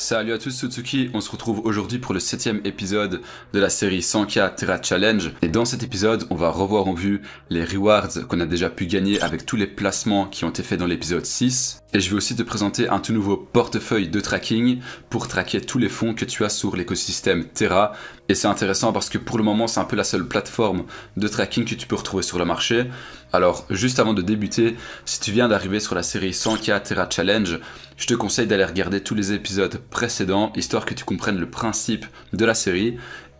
Salut à tous, Tsutsuki, on se retrouve aujourd'hui pour le 7ème épisode de la série 100K Terra Challenge. Et dans cet épisode, on va revoir en vue les rewards qu'on a déjà pu gagner avec tous les placements qui ont été faits dans l'épisode 6. Et je vais aussi te présenter un tout nouveau portefeuille de tracking pour traquer tous les fonds que tu as sur l'écosystème Terra. Et c'est intéressant parce que pour le moment, c'est un peu la seule plateforme de tracking que tu peux retrouver sur le marché. Alors, juste avant de débuter, si tu viens d'arriver sur la série 100K Terra Challenge, je te conseille d'aller regarder tous les épisodes précédents, histoire que tu comprennes le principe de la série.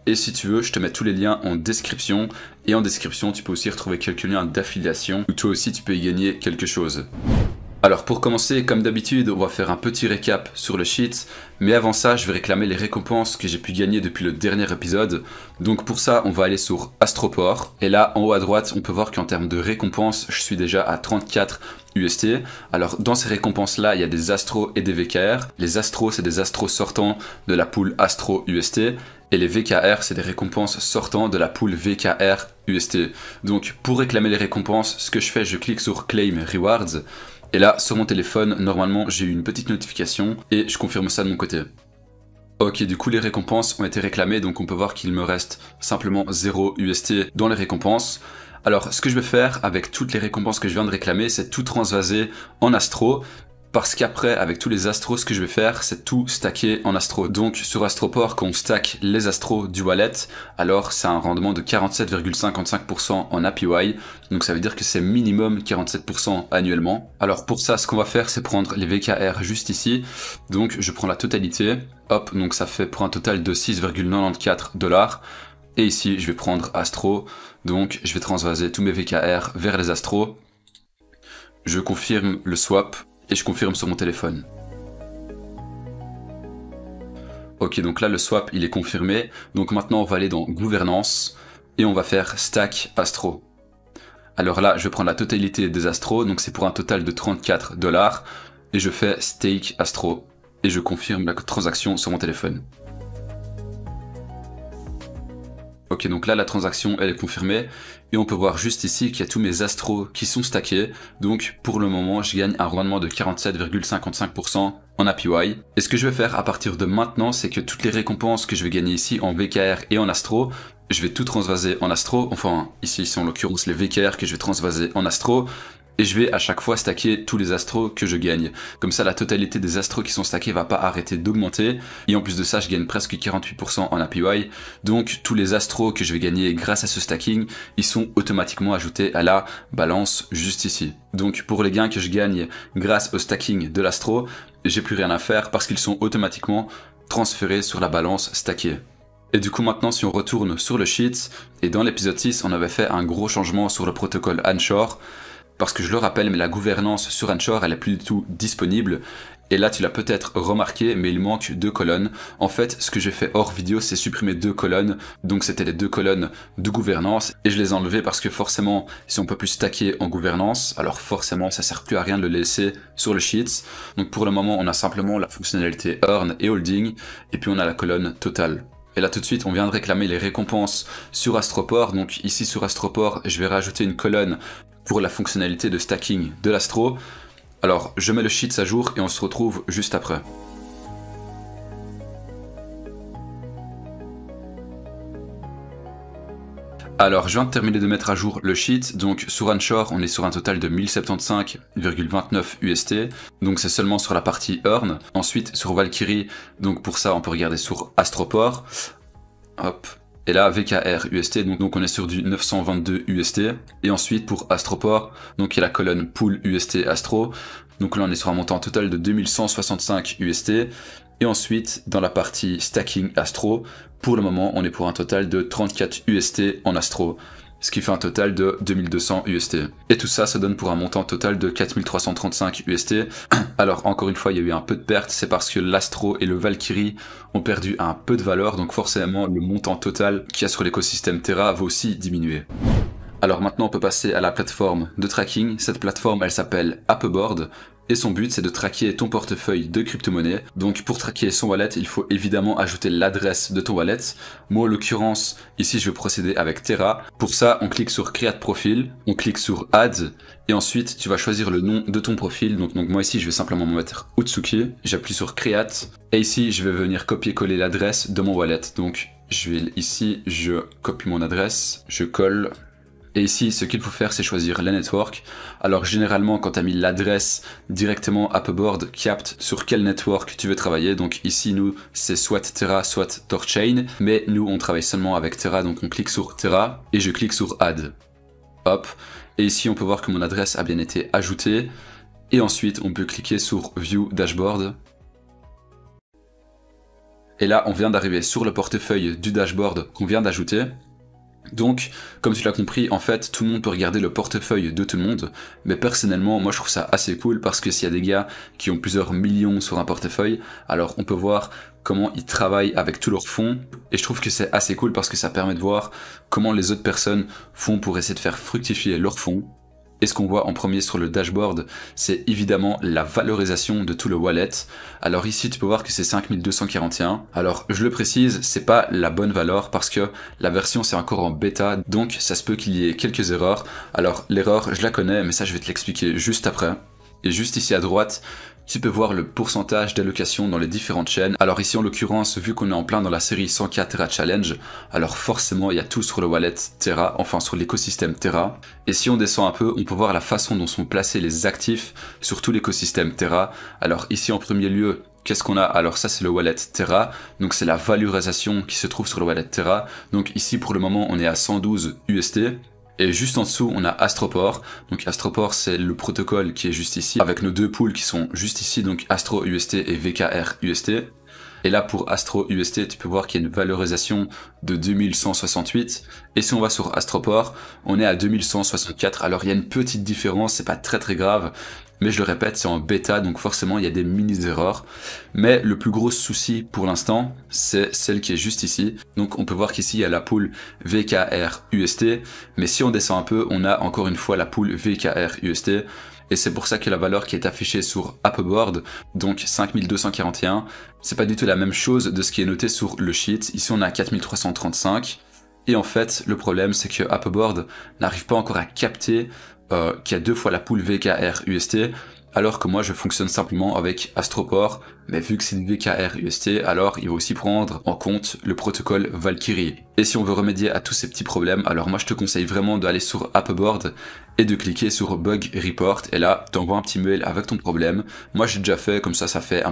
Et si tu veux, je te mets tous les liens en description. Et en description, tu peux aussi retrouver quelques liens d'affiliation, où toi aussi tu peux y gagner quelque chose. Alors pour commencer, comme d'habitude, on va faire un petit récap sur le sheet, mais avant ça, je vais réclamer les récompenses que j'ai pu gagner depuis le dernier épisode. Donc pour ça, on va aller sur Astroport, et là, en haut à droite, on peut voir qu'en termes de récompenses, je suis déjà à 34 UST. Alors dans ces récompenses-là, il y a des Astros et des VKR. Les Astros, c'est des Astros sortants de la pool Astro UST, et les VKR, c'est des récompenses sortant de la pool VKR UST. Donc pour réclamer les récompenses, ce que je fais, je clique sur Claim Rewards. Et là, sur mon téléphone, normalement, j'ai eu une petite notification et je confirme ça de mon côté. Ok, du coup, les récompenses ont été réclamées, donc on peut voir qu'il me reste simplement 0 UST dans les récompenses. Alors, ce que je vais faire avec toutes les récompenses que je viens de réclamer, c'est tout transvaser en Astro. Parce qu'après, avec tous les astros, ce que je vais faire, c'est tout stacker en astro. Donc sur Astroport, quand on stack les astros du wallet, alors c'est un rendement de 47,55% en APY. Donc ça veut dire que c'est minimum 47% annuellement. Alors pour ça, ce qu'on va faire, c'est prendre les VKR juste ici. Donc je prends la totalité. Hop, donc ça fait pour un total de 6,94$. Et ici, je vais prendre Astro. Donc je vais transvaser tous mes VKR vers les astros. Je confirme le swap. Et je confirme sur mon téléphone. Ok, donc là le swap il est confirmé. Donc maintenant on va aller dans gouvernance et on va faire stack astro. Alors là je vais prendre la totalité des astros, donc c'est pour un total de 34$. Et je fais stake astro et je confirme la transaction sur mon téléphone. Ok, donc là la transaction elle est confirmée et on peut voir juste ici qu'il y a tous mes astros qui sont stackés. Donc pour le moment je gagne un rendement de 47,55% en APY. Et ce que je vais faire à partir de maintenant, c'est que toutes les récompenses que je vais gagner ici en VKR et en astro, je vais tout transvaser en astro. Enfin ici c'est en l'occurrence les VKR que je vais transvaser en astro. Et je vais à chaque fois stacker tous les astros que je gagne. Comme ça, la totalité des astros qui sont stackés va pas arrêter d'augmenter. Et en plus de ça, je gagne presque 48% en APY. Donc, tous les astros que je vais gagner grâce à ce stacking, ils sont automatiquement ajoutés à la balance juste ici. Donc, pour les gains que je gagne grâce au stacking de l'astro, j'ai plus rien à faire parce qu'ils sont automatiquement transférés sur la balance stackée. Et du coup maintenant si on retourne sur le sheet, et dans l'épisode 6 on avait fait un gros changement sur le protocole Anchor. Parce que je le rappelle, mais la gouvernance sur Anchor, elle est plus du tout disponible. Et là, tu l'as peut-être remarqué, mais il manque 2 colonnes. En fait, ce que j'ai fait hors vidéo, c'est supprimer 2 colonnes. Donc, c'était les 2 colonnes de gouvernance. Et je les ai enlevées parce que forcément, si on peut plus stacker en gouvernance, alors forcément, ça sert plus à rien de le laisser sur le sheet. Donc, pour le moment, on a simplement la fonctionnalité Earn et Holding. Et puis, on a la colonne Total. Et là tout de suite on vient de réclamer les récompenses sur Astroport. Donc ici sur Astroport je vais rajouter une colonne pour la fonctionnalité de stacking de l'astro. Alors je mets le sheet à jour et on se retrouve juste après. Alors je viens de terminer de mettre à jour le sheet, donc sur Anchor on est sur un total de 1075,29 UST, donc c'est seulement sur la partie Earn. Ensuite sur Valkyrie, donc pour ça on peut regarder sur Astroport, hop, et là VKR UST, donc on est sur du 922 UST, et ensuite pour Astroport, donc il y a la colonne Pool UST Astro, donc là on est sur un montant total de 2165 UST, et ensuite dans la partie Stacking Astro, pour le moment, on est pour un total de 34 UST en astro, ce qui fait un total de 2200 UST. Et tout ça, ça donne pour un montant total de 4335 UST. Alors, encore une fois, il y a eu un peu de perte, c'est parce que l'astro et le Valkyrie ont perdu un peu de valeur, donc forcément, le montant total qu'il y a sur l'écosystème Terra va aussi diminuer. Alors maintenant, on peut passer à la plateforme de tracking. Cette plateforme, elle s'appelle Appboard. Et son but, c'est de traquer ton portefeuille de crypto-monnaie. Donc pour traquer son wallet, il faut évidemment ajouter l'adresse de ton wallet. Moi, en l'occurrence, ici, je vais procéder avec Terra. Pour ça, on clique sur Create Profil, on clique sur Add, et ensuite, tu vas choisir le nom de ton profil. Donc moi ici, je vais simplement me mettre Utsuki. J'appuie sur Create, et ici, je vais venir copier-coller l'adresse de mon wallet. Donc je vais ici, je copie mon adresse, je colle. Et ici, ce qu'il faut faire, c'est choisir la network. Alors généralement, quand tu as mis l'adresse directement, Upboard capte sur quel network tu veux travailler. Donc ici, nous, c'est soit Terra, soit Torchain. Mais nous, on travaille seulement avec Terra, donc on clique sur Terra et je clique sur Add. Hop. Et ici, on peut voir que mon adresse a bien été ajoutée. Et ensuite, on peut cliquer sur View Dashboard. Et là, on vient d'arriver sur le portefeuille du dashboard qu'on vient d'ajouter. Donc, comme tu l'as compris, en fait, tout le monde peut regarder le portefeuille de tout le monde, mais personnellement, moi je trouve ça assez cool parce que s'il y a des gars qui ont plusieurs millions sur un portefeuille, alors on peut voir comment ils travaillent avec tous leurs fonds, et je trouve que c'est assez cool parce que ça permet de voir comment les autres personnes font pour essayer de faire fructifier leurs fonds. Et ce qu'on voit en premier sur le dashboard, c'est évidemment la valorisation de tout le wallet. Alors ici, tu peux voir que c'est 5241. Alors, je le précise, c'est pas la bonne valeur parce que la version c'est encore en bêta, donc ça se peut qu'il y ait quelques erreurs. Alors, l'erreur, je la connais, mais ça, je vais te l'expliquer juste après. Et juste ici à droite, tu peux voir le pourcentage d'allocation dans les différentes chaînes. Alors ici en l'occurrence, vu qu'on est en plein dans la série 100K Terra Challenge, alors forcément il y a tout sur le wallet Terra, enfin sur l'écosystème Terra. Et si on descend un peu, on peut voir la façon dont sont placés les actifs sur tout l'écosystème Terra. Alors ici en premier lieu, qu'est-ce qu'on a? Alors ça c'est le wallet Terra, donc c'est la valorisation qui se trouve sur le wallet Terra. Donc ici pour le moment on est à 112 UST. Et juste en dessous, on a Astroport. Donc Astroport, c'est le protocole qui est juste ici, avec nos deux pools qui sont juste ici, donc Astro UST et VKR UST. Et là, pour Astro UST, tu peux voir qu'il y a une valorisation de 2168. Et si on va sur Astroport, on est à 2164. Alors il y a une petite différence, c'est pas très grave. Mais je le répète, c'est en bêta, donc forcément il y a des mini-erreurs. Mais le plus gros souci pour l'instant, c'est celle qui est juste ici. Donc on peut voir qu'ici il y a la pool VKR UST. Mais si on descend un peu, on a encore une fois la pool VKR UST. Et c'est pour ça que la valeur qui est affichée sur Upboard, donc 5241, c'est pas du tout la même chose de ce qui est noté sur le sheet. Ici on a 4335. Et en fait, le problème c'est que Upboard n'arrive pas encore à capter qu'il y a deux fois la pool VKR UST, alors que moi je fonctionne simplement avec Astroport, mais vu que c'est une VKR UST, alors il va aussi prendre en compte le protocole Valkyrie. Et si on veut remédier à tous ces petits problèmes, alors moi je te conseille vraiment d'aller sur Upboard et de cliquer sur Bug Report, et là t'envoies un petit mail avec ton problème. Moi j'ai déjà fait, comme ça fait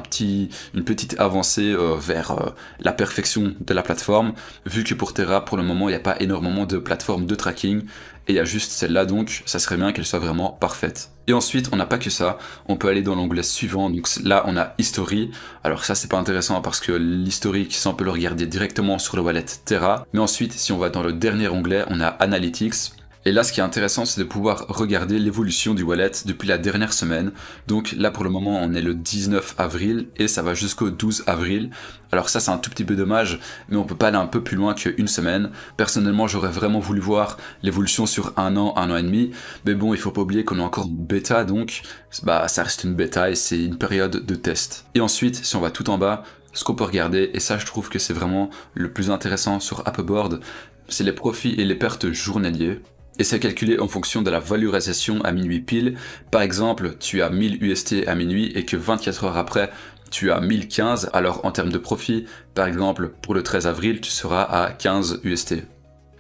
une petite avancée vers la perfection de la plateforme, vu que pour Terra pour le moment il n'y a pas énormément de plateformes de tracking, et il y a juste celle-là, donc ça serait bien qu'elle soit vraiment parfaite. Et ensuite, on n'a pas que ça, on peut aller dans l'onglet suivant, donc là on a History. Alors ça c'est pas intéressant parce que l'historique, ça on peut le regarder directement sur le wallet Terra. Mais ensuite, si on va dans le dernier onglet, on a Analytics. Et là, ce qui est intéressant, c'est de pouvoir regarder l'évolution du wallet depuis la dernière semaine. Donc là, pour le moment, on est le 19 avril et ça va jusqu'au 12 avril. Alors ça, c'est un tout petit peu dommage, mais on peut pas aller un peu plus loin qu'une semaine. Personnellement, j'aurais vraiment voulu voir l'évolution sur un an et demi. Mais bon, il faut pas oublier qu'on est encore en bêta, donc ça reste une bêta et c'est une période de test. Et ensuite, si on va tout en bas, ce qu'on peut regarder, et ça, je trouve que c'est vraiment le plus intéressant sur Upboard, c'est les profits et les pertes journaliers. Et c'est calculé en fonction de la valorisation à minuit pile. Par exemple, tu as 1000 UST à minuit et que 24 heures après, tu as 1015. Alors en termes de profit, par exemple, pour le 13 avril, tu seras à 15 UST.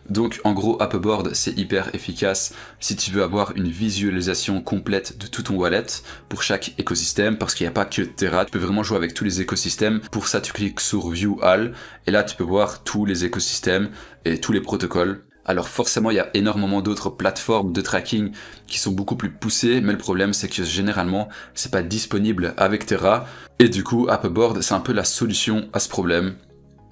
Donc en gros, Upboard, c'est hyper efficace si tu veux avoir une visualisation complète de tout ton wallet pour chaque écosystème, parce qu'il n'y a pas que Terra, tu peux vraiment jouer avec tous les écosystèmes. Pour ça, tu cliques sur View All, et là tu peux voir tous les écosystèmes et tous les protocoles. Alors forcément, il y a énormément d'autres plateformes de tracking qui sont beaucoup plus poussées, mais le problème c'est que généralement, c'est pas disponible avec Terra, et du coup, Upboard, c'est un peu la solution à ce problème.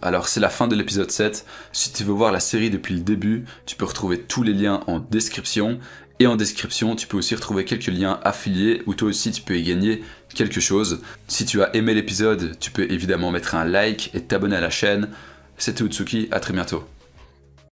Alors c'est la fin de l'épisode 7, si tu veux voir la série depuis le début, tu peux retrouver tous les liens en description, et en description tu peux aussi retrouver quelques liens affiliés où toi aussi tu peux y gagner quelque chose. Si tu as aimé l'épisode, tu peux évidemment mettre un like et t'abonner à la chaîne. C'était Utsuki, à très bientôt.